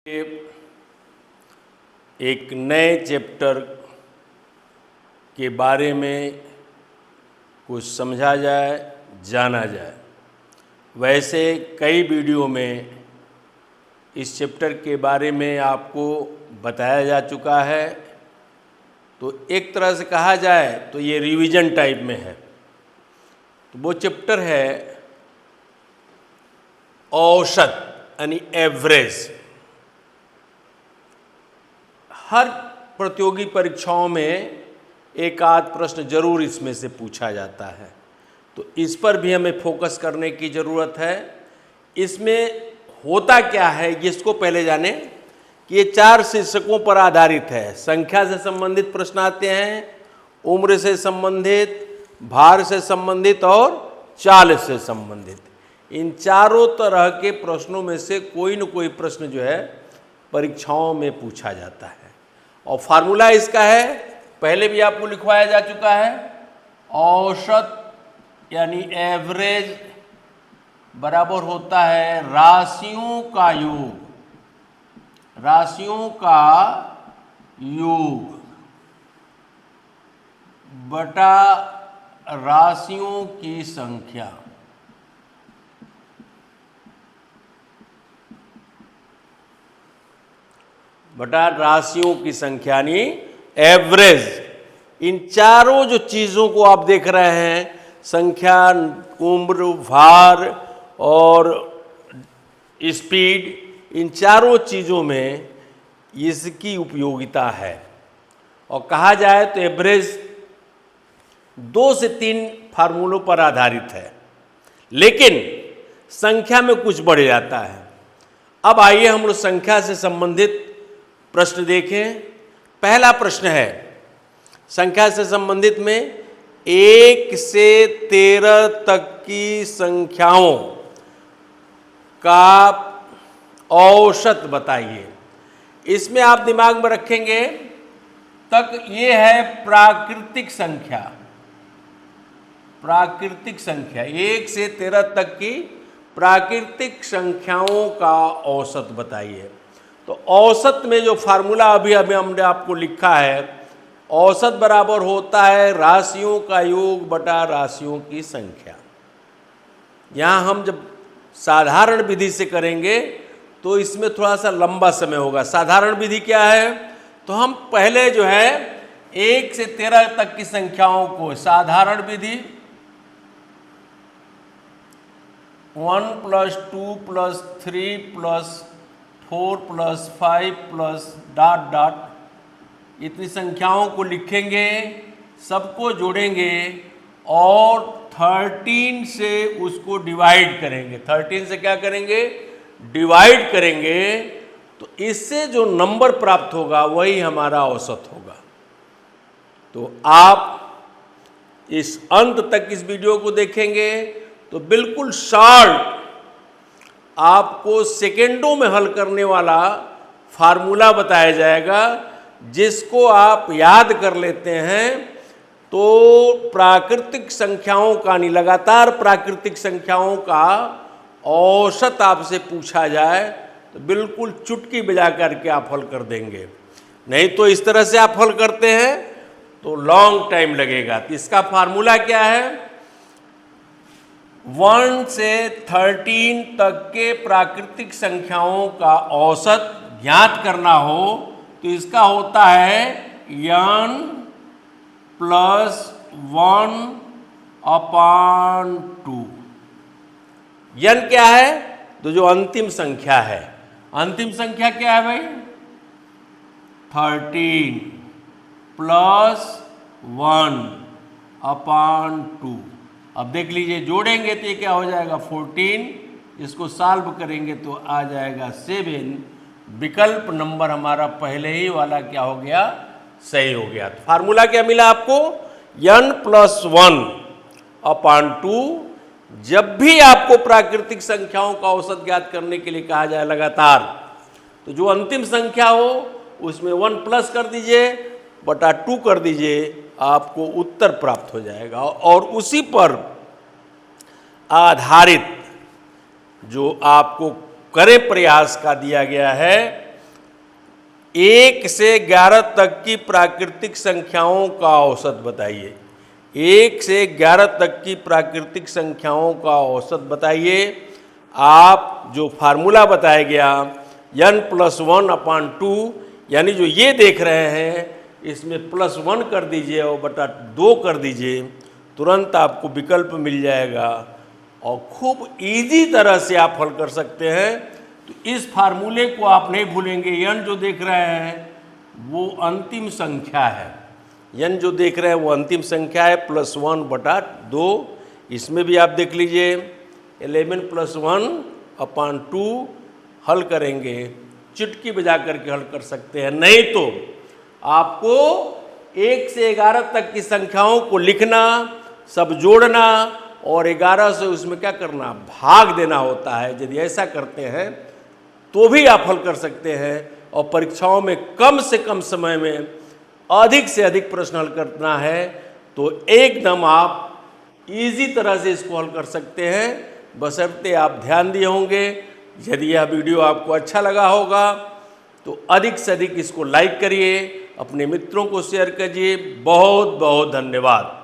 एक नए चैप्टर के बारे में कुछ समझा जाए, जाना जाए। वैसे कई वीडियो में इस चैप्टर के बारे में आपको बताया जा चुका है, तो एक तरह से कहा जाए तो ये रिवीजन टाइप में है। तो वो चैप्टर है औसत यानी एवरेज। हर प्रतियोगी परीक्षाओं में एक आध प्रश्न जरूर इसमें से पूछा जाता है, तो इस पर भी हमें फोकस करने की ज़रूरत है। इसमें होता क्या है इसको पहले जाने कि ये 4 शीर्षकों पर आधारित है। संख्या से संबंधित प्रश्न आते हैं, उम्र से संबंधित, भार से संबंधित और चाल से संबंधित। इन चारों तरह के प्रश्नों में से कोई न कोई प्रश्न जो है परीक्षाओं में पूछा जाता है। और फार्मूला इसका है, पहले भी आपको लिखवाया जा चुका है। औसत यानी एवरेज बराबर होता है राशियों का योग, राशियों का योग बटा राशियों की संख्या। बटा राशियों की संख्या यानी एवरेज। इन चारों जो चीज़ों को आप देख रहे हैं, संख्या, उम्र, भार और स्पीड, इन चारों चीज़ों में इसकी उपयोगिता है। और कहा जाए तो एवरेज 2 से 3 फार्मूलों पर आधारित है, लेकिन संख्या में कुछ बढ़ जाता है। अब आइए हम लोग संख्या से संबंधित प्रश्न देखें। पहला प्रश्न है संख्या से संबंधित में 1 से 13 तक की संख्याओं का औसत बताइए। इसमें आप दिमाग में रखेंगे तक ये है प्राकृतिक संख्या। प्राकृतिक संख्या 1 से 13 तक की प्राकृतिक संख्याओं का औसत बताइए। तो औसत में जो फार्मूला अभी हमने आपको लिखा है, औसत बराबर होता है राशियों का योग बटा राशियों की संख्या। यहाँ हम जब साधारण विधि से करेंगे तो इसमें थोड़ा सा लंबा समय होगा। साधारण विधि क्या है, तो हम पहले जो है 1 से 13 तक की संख्याओं को साधारण विधि 1 + 2 + 3 + 4 + 5 + ... इतनी संख्याओं को लिखेंगे, सबको जोड़ेंगे और 13 से उसको डिवाइड करेंगे। 13 से क्या करेंगे, डिवाइड करेंगे, तो इससे जो नंबर प्राप्त होगा वही हमारा औसत होगा। तो आप इस अंत तक इस वीडियो को देखेंगे तो बिल्कुल शॉर्ट आपको सेकेंडों में हल करने वाला फार्मूला बताया जाएगा, जिसको आप याद कर लेते हैं तो प्राकृतिक संख्याओं का नहीं, लगातार प्राकृतिक संख्याओं का औसत आपसे पूछा जाए तो बिल्कुल चुटकी बजा करके आप हल कर देंगे। नहीं तो इस तरह से आप हल करते हैं तो लॉन्ग टाइम लगेगा। तो इसका फार्मूला क्या है, 1 से 13 तक के प्राकृतिक संख्याओं का औसत ज्ञात करना हो तो इसका होता है n + 1/2। n क्या है, तो जो अंतिम संख्या है, अंतिम संख्या क्या है भाई, 13 + 1/2। अब देख लीजिए, जोड़ेंगे तो ये क्या हो जाएगा 14, इसको सॉल्व करेंगे तो आ जाएगा 7। विकल्प नंबर हमारा पहले ही वाला क्या हो गया, सही हो गया। तो फार्मूला क्या मिला आपको, n + 1/2। जब भी आपको प्राकृतिक संख्याओं का औसत ज्ञात करने के लिए कहा जाए लगातार, तो जो अंतिम संख्या हो उसमें 1 प्लस कर दीजिए, बटा 2 कर दीजिए, आपको उत्तर प्राप्त हो जाएगा। और उसी पर आधारित जो आपको करे प्रयास का दिया गया है 1 से 11 तक की प्राकृतिक संख्याओं का औसत बताइए। 1 से 11 तक की प्राकृतिक संख्याओं का औसत बताइए। आप जो फार्मूला बताया गया n+1/2, यानी जो ये देख रहे हैं इसमें +1 कर दीजिए और बटा 2 कर दीजिए, तुरंत आपको विकल्प मिल जाएगा और खूब इजी तरह से आप हल कर सकते हैं। तो इस फार्मूले को आप नहीं भूलेंगे। n जो देख रहे हैं वो अंतिम संख्या है, n जो देख रहे हैं वो अंतिम संख्या है, +1/2। इसमें भी आप देख लीजिए 11 + 1/2 हल करेंगे, चुटकी बजा करके हल कर सकते हैं। नहीं तो आपको 1 से 11 तक की संख्याओं को लिखना, सब जोड़ना और 11 से उसमें क्या करना, भाग देना होता है। यदि ऐसा करते हैं तो भी आप हल कर सकते हैं और परीक्षाओं में कम से कम समय में अधिक से अधिक प्रश्न हल करना है तो एकदम आप इजी तरह से इसको हल कर सकते हैं, बशर्ते आप ध्यान दिए होंगे। यदि यह वीडियो आपको अच्छा लगा होगा तो अधिक से अधिक इसको लाइक करिए, अपने मित्रों को शेयर कीजिए। बहुत बहुत धन्यवाद।